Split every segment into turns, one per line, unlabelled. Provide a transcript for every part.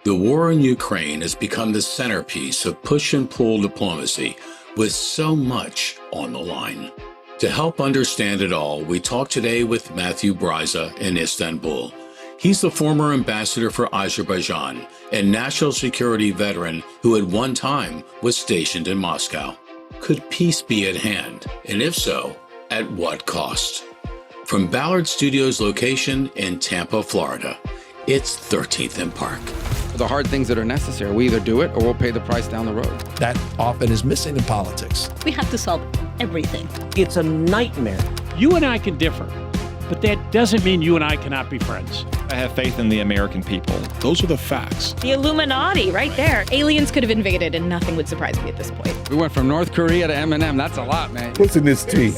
The war in Ukraine has become the centerpiece of push and pull diplomacy, with so much on the line. To help understand it all, we talk today with Matthew Bryza in Istanbul. He's the former ambassador for Azerbaijan and national security veteran who at one time was stationed in Moscow. Could peace be at hand? And if so, at what cost? From Ballard Studios location in Tampa, Florida, it's 13th and Park.
The hard things that are necessary, we either do it or we'll pay the price down the road.
That often is missing in politics.
We have to solve everything.
It's a nightmare.
You and I can differ, but that doesn't mean you and I cannot be friends.
I have faith in the American people.
Those are the facts.
The Illuminati right there. Aliens could have invaded and nothing would surprise me at this point.
We went from North Korea to M&M. That's a lot, man.
What's in this tea?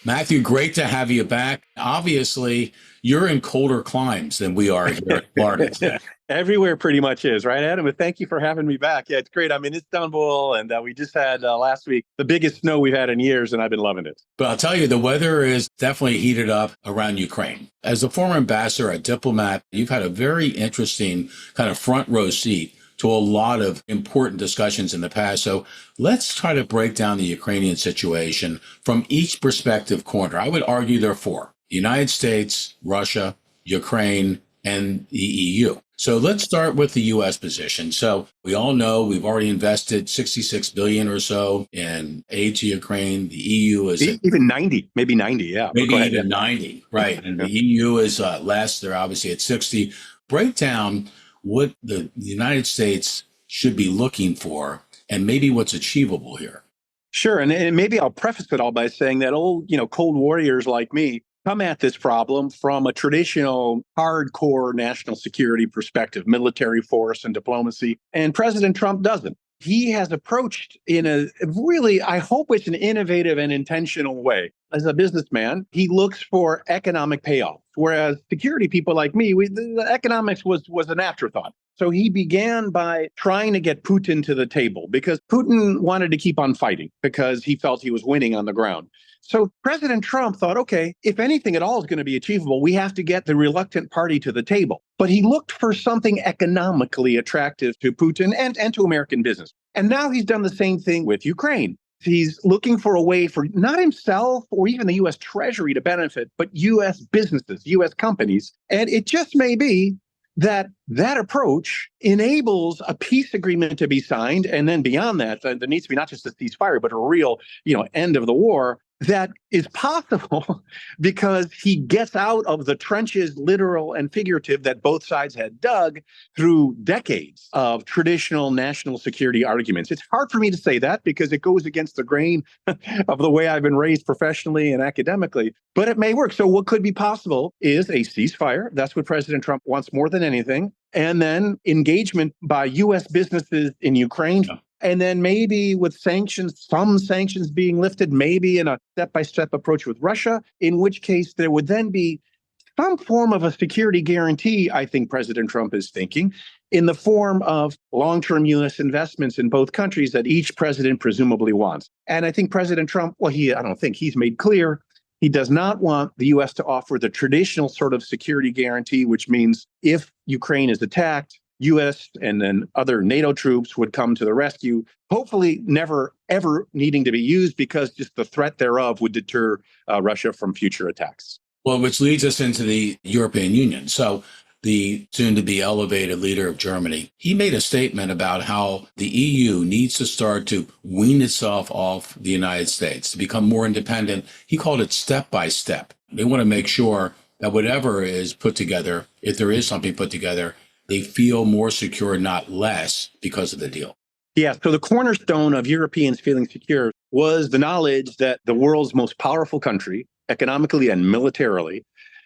Matthew, great to have you back. Obviously, you're in colder climes than we are here in Florida.
Everywhere pretty much is, right, Adam? But thank you for having me back. Yeah, it's great. I'm in Istanbul, and we just had last week the biggest snow we've had in years, and I've been loving it.
But I'll tell you, the weather is definitely heated up around Ukraine. As a former ambassador, a diplomat, you've had a very interesting kind of front row seat to a lot of important discussions in the past. So let's try to break down the Ukrainian situation from each perspective corner. I would argue there are four: the United States, Russia, Ukraine, and the EU. So let's start with the U.S. position. So we all know we've already invested $66 billion or so in aid to Ukraine. The EU is
even 90, maybe 90, yeah.
Maybe even 90, right? And the EU is less. They're obviously at 60. Break down what the United States should be looking for and maybe what's achievable here.
Sure. And maybe I'll preface it all by saying that old, cold warriors like me come at this problem from a traditional hardcore national security perspective, military force and diplomacy. And President Trump doesn't. He has approached in a really, I hope it's an innovative and intentional way. As a businessman, he looks for economic payoff, whereas security people like me, the economics was an afterthought. So he began by trying to get Putin to the table because Putin wanted to keep on fighting because he felt he was winning on the ground. So President Trump thought, okay, if anything at all is going to be achievable, we have to get the reluctant party to the table. But he looked for something economically attractive to Putin and to American business. And now he's done the same thing with Ukraine. He's looking for a way for not himself or even the U.S. Treasury to benefit, but U.S. businesses, U.S. companies. And it just may be that approach enables a peace agreement to be signed. And then beyond that, there needs to be not just a ceasefire, but a real, end of the war. That is possible because he gets out of the trenches, literal and figurative, that both sides had dug through decades of traditional national security arguments. It's hard for me to say that because it goes against the grain of the way I've been raised professionally and academically, but it may work. So what could be possible is a ceasefire. That's what President Trump wants more than anything. And then engagement by U.S. businesses in Ukraine. Yeah. And then maybe with sanctions, some sanctions being lifted, maybe in a step-by-step approach with Russia, in which case there would then be some form of a security guarantee, I think President Trump is thinking, in the form of long-term U.S. investments in both countries that each president presumably wants. And I think President Trump, I don't think he's made clear, he does not want the U.S. to offer the traditional sort of security guarantee, which means if Ukraine is attacked, U.S. and then other NATO troops would come to the rescue, hopefully never, ever needing to be used because just the threat thereof would deter Russia from future attacks.
Well, which leads us into the European Union. So the soon-to-be elevated leader of Germany, he made a statement about how the EU needs to start to wean itself off the United States, to become more independent. He called it step-by-step. They want to make sure that whatever is put together, if there is something put together, they feel more secure, not less, because of the deal.
Yeah, so the cornerstone of Europeans feeling secure was the knowledge that the world's most powerful country, economically and militarily,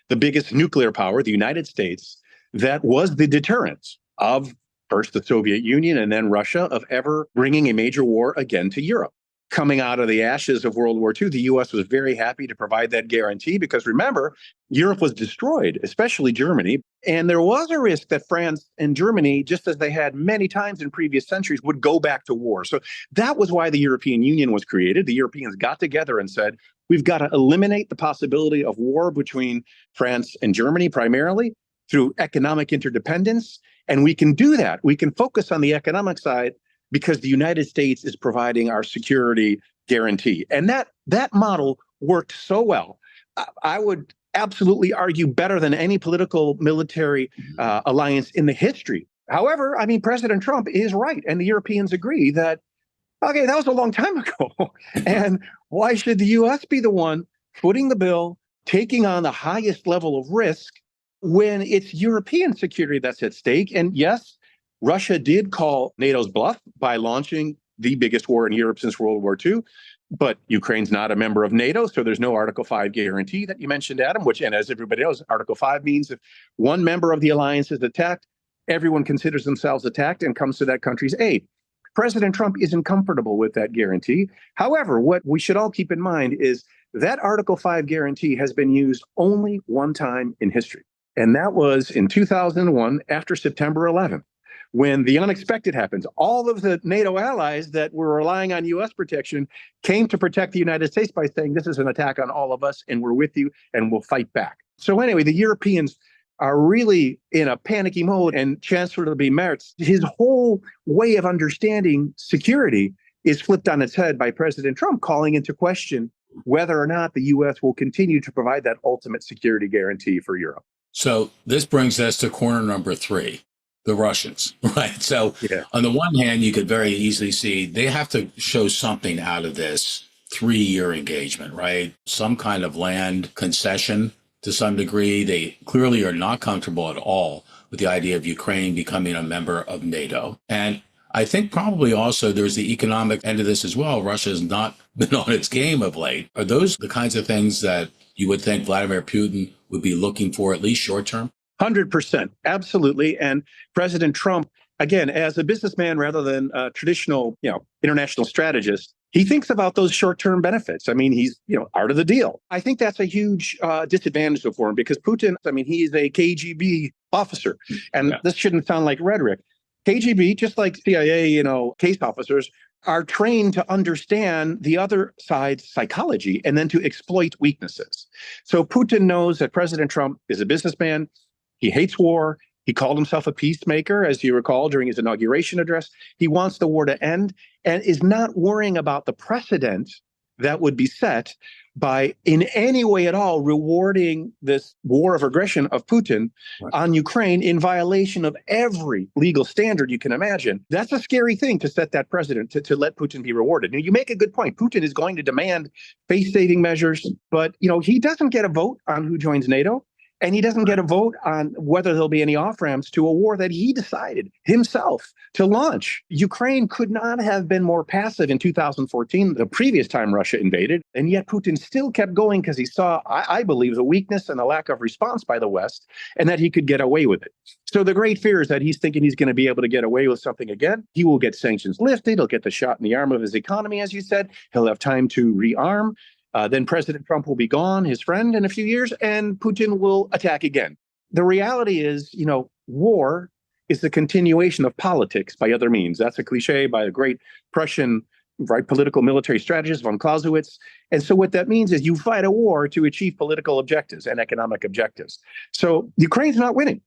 the biggest nuclear power, the United States, that was the deterrent of first the Soviet Union and then Russia of ever bringing a major war again to Europe. Coming out of the ashes of World War II, the U.S. was very happy to provide that guarantee because remember, Europe was destroyed, especially Germany. And there was a risk that France and Germany, just as they had many times in previous centuries, would go back to war. So that was why the European Union was created. The Europeans got together and said, we've got to eliminate the possibility of war between France and Germany primarily. through economic interdependence. And we can do that. We can focus on the economic side because the United States is providing our security guarantee. And that model worked so well. I would absolutely argue better than any political military alliance in the history. However, I mean, President Trump is right. And the Europeans agree that, okay, that was a long time ago. And why should the U.S. be the one footing the bill, taking on the highest level of risk when it's European security that's at stake? And yes, Russia did call NATO's bluff by launching the biggest war in Europe since World War II. But Ukraine's not a member of NATO, so there's no Article 5 guarantee that you mentioned, Adam, which, and as everybody knows, Article 5 means if one member of the alliance is attacked, everyone considers themselves attacked and comes to that country's aid. President Trump isn't comfortable with that guarantee. However, what we should all keep in mind is that Article 5 guarantee has been used only one time in history. And that was in 2001 after September 11th. When the unexpected happens, all of the NATO allies that were relying on U.S. protection came to protect the United States by saying, this is an attack on all of us, and we're with you, and we'll fight back. So anyway, the Europeans are really in a panicky mode, and Chancellor Merz, his whole way of understanding security is flipped on its head by President Trump calling into question whether or not the U.S. will continue to provide that ultimate security guarantee for Europe.
So this brings us to corner number 3. The Russians, right? So on the one hand, you could very easily see they have to show something out of this 3-year engagement, right? Some kind of land concession to some degree. They clearly are not comfortable at all with the idea of Ukraine becoming a member of NATO. And I think probably also there's the economic end of this as well. Russia has not been on its game of late. Are those the kinds of things that you would think Vladimir Putin would be looking for, at least short term?
100%. Absolutely. And President Trump, again, as a businessman rather than a traditional, international strategist, he thinks about those short-term benefits. I mean, he's, art of the deal. I think that's a huge disadvantage for him because Putin, he is a KGB officer. And this shouldn't sound like rhetoric. KGB, just like CIA, case officers, are trained to understand the other side's psychology and then to exploit weaknesses. So Putin knows that President Trump is a businessman. He hates war. He called himself a peacemaker, as you recall, during his inauguration address. He wants the war to end and is not worrying about the precedent that would be set by, in any way at all, rewarding this war of aggression of Putin on Ukraine in violation of every legal standard you can imagine. That's a scary thing to set that precedent, to let Putin be rewarded. Now, you make a good point. Putin is going to demand face-saving measures, but he doesn't get a vote on who joins NATO. And he doesn't get a vote on whether there'll be any off-ramps to a war that he decided himself to launch. Ukraine could not have been more passive in 2014, the previous time Russia invaded. And yet Putin still kept going because he saw, I believe, the weakness and the lack of response by the West and that he could get away with it. So the great fear is that he's thinking he's going to be able to get away with something again. He will get sanctions lifted. He'll get the shot in the arm of his economy, as you said. He'll have time to rearm. Then President Trump will be gone, his friend, in a few years, and Putin will attack again. The reality is, war is the continuation of politics by other means. That's a cliche by a great Prussian political military strategist, von Clausewitz. And so what that means is you fight a war to achieve political objectives and economic objectives. So Ukraine's not winning.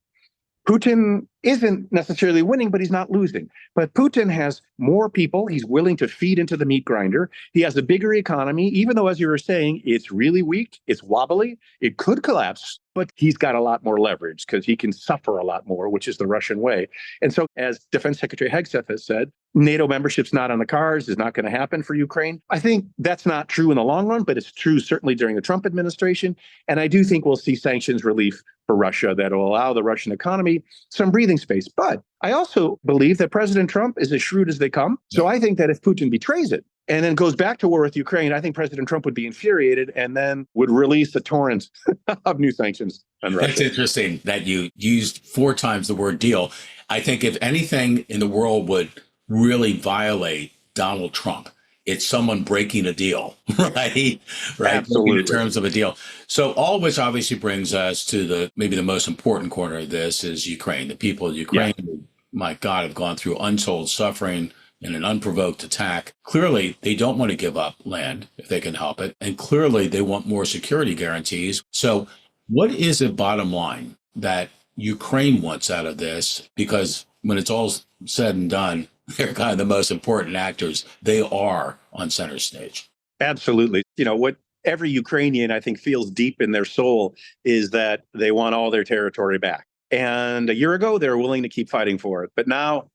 Putin isn't necessarily winning, but he's not losing. But Putin has more people he's willing to feed into the meat grinder. He has a bigger economy, even though, as you were saying, it's really weak, it's wobbly, it could collapse, but he's got a lot more leverage because he can suffer a lot more, which is the Russian way. And so, as Defense Secretary Hegseth has said, NATO membership's not on the cards, is not going to happen for Ukraine. I think that's not true in the long run, but it's true certainly during the Trump administration. And I do think we'll see sanctions relief for Russia that will allow the Russian economy some breathing space. But I also believe that President Trump is as shrewd as they come. So I think that if Putin betrays it and then goes back to war with Ukraine, I think President Trump would be infuriated and then would release a torrent of new sanctions on Russia.
That's interesting that you used 4 times the word deal. I think if anything in the world would really violate Donald Trump, it's someone breaking a deal, right?
Absolutely.
In terms of a deal. So all of which obviously brings us to maybe the most important corner of this is Ukraine. The people of Ukraine, my God, have gone through untold suffering in an unprovoked attack. Clearly, they don't want to give up land if they can help it. And clearly, they want more security guarantees. So what is it, bottom line, that Ukraine wants out of this? Because when it's all said and done, they're kind of the most important actors. They are on center stage.
Absolutely. What every Ukrainian, I think, feels deep in their soul is that they want all their territory back. And a year ago, they were willing to keep fighting for it. But now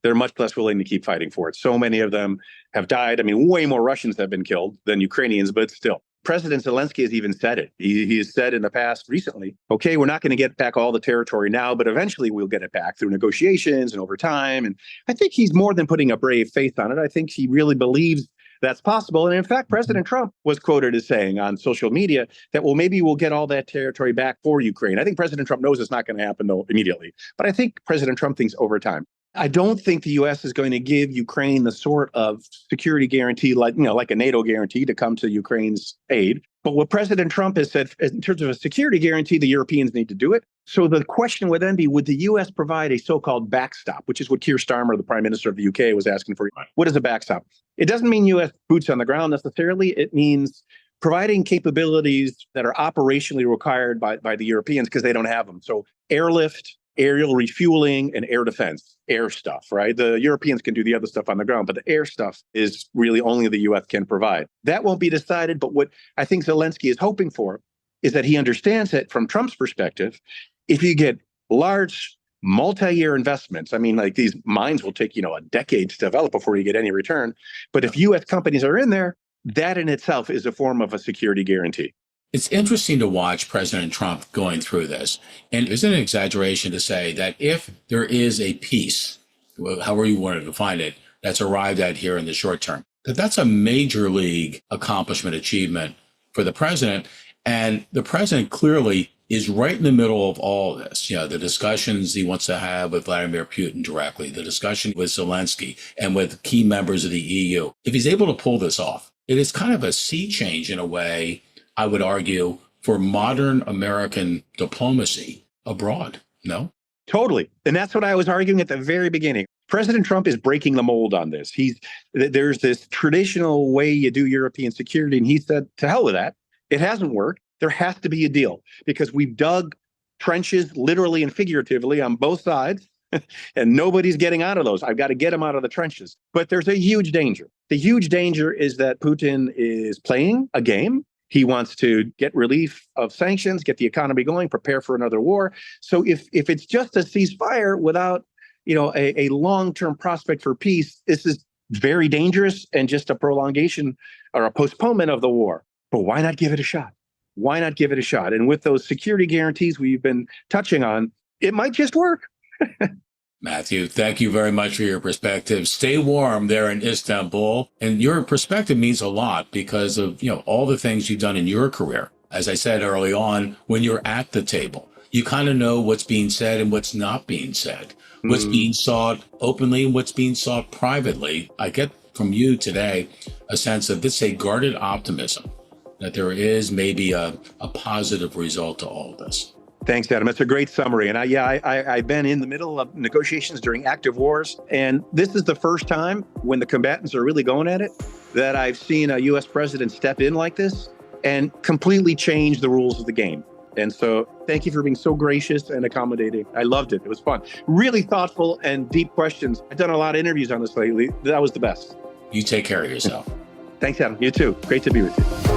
they're much less willing to keep fighting for it. So many of them have died. I mean, way more Russians have been killed than Ukrainians, but still. President Zelensky has even said it. He has said in the past recently, okay, we're not going to get back all the territory now, but eventually we'll get it back through negotiations and over time. And I think he's more than putting a brave face on it. I think he really believes that's possible. And in fact, President Trump was quoted as saying on social media that, well, maybe we'll get all that territory back for Ukraine. I think President Trump knows it's not going to happen, though, immediately. But I think President Trump thinks over time. I don't think the U.S. is going to give Ukraine the sort of security guarantee like a NATO guarantee to come to Ukraine's aid. But what President Trump has said in terms of a security guarantee, the Europeans need to do it. So the question would then be, would the U.S. provide a so-called backstop, which is what Keir Starmer, the Prime Minister of the UK, was asking for? What is a backstop? It doesn't mean U.S. boots on the ground necessarily. It means providing capabilities that are operationally required by the Europeans because they don't have them. So airlift, aerial refueling, and air defense, air stuff, right? The Europeans can do the other stuff on the ground, but the air stuff is really only the U.S. can provide. That won't be decided, but what I think Zelensky is hoping for is that he understands that from Trump's perspective, if you get large multi-year investments, I mean, like these mines will take, a decade to develop before you get any return. But if U.S. companies are in there, that in itself is a form of a security guarantee.
It's interesting to watch President Trump going through this. And is it an exaggeration to say that if there is a peace, however you want to define it, that's arrived at here in the short term, that's a major league accomplishment, achievement for the president. And the president clearly is right in the middle of all this. The discussions he wants to have with Vladimir Putin directly, the discussion with Zelensky and with key members of the EU. If he's able to pull this off, it is kind of a sea change in a way, I would argue, for modern American diplomacy abroad. No?
Totally. And that's what I was arguing at the very beginning. President Trump is breaking the mold on this. There's this traditional way you do European security, and he said, to hell with that. It hasn't worked. There has to be a deal because we've dug trenches literally and figuratively on both sides, and nobody's getting out of those. I've got to get them out of the trenches. But there's a huge danger. The huge danger is that Putin is playing a game. He wants to get relief of sanctions, get the economy going, prepare for another war. So if it's just a ceasefire without, a long-term prospect for peace, this is very dangerous and just a prolongation or a postponement of the war. But why not give it a shot? Why not give it a shot? And with those security guarantees we've been touching on, it might just work.
Matthew, thank you very much for your perspective. Stay warm there in Istanbul. And your perspective means a lot because of, all the things you've done in your career. As I said early on, when you're at the table, you kind of know what's being said and what's not being said, what's being sought openly and what's being sought privately. I get from you today a sense of this, a guarded optimism that there is maybe a positive result to all of this.
Thanks, Adam. It's a great summary. And I've been in the middle of negotiations during active wars. And this is the first time when the combatants are really going at it that I've seen a U.S. president step in like this and completely change the rules of the game. And so thank you for being so gracious and accommodating. I loved it. It was fun. Really thoughtful and deep questions. I've done a lot of interviews on this lately. That was the best.
You take care of yourself.
Thanks, Adam. You too. Great to be with you.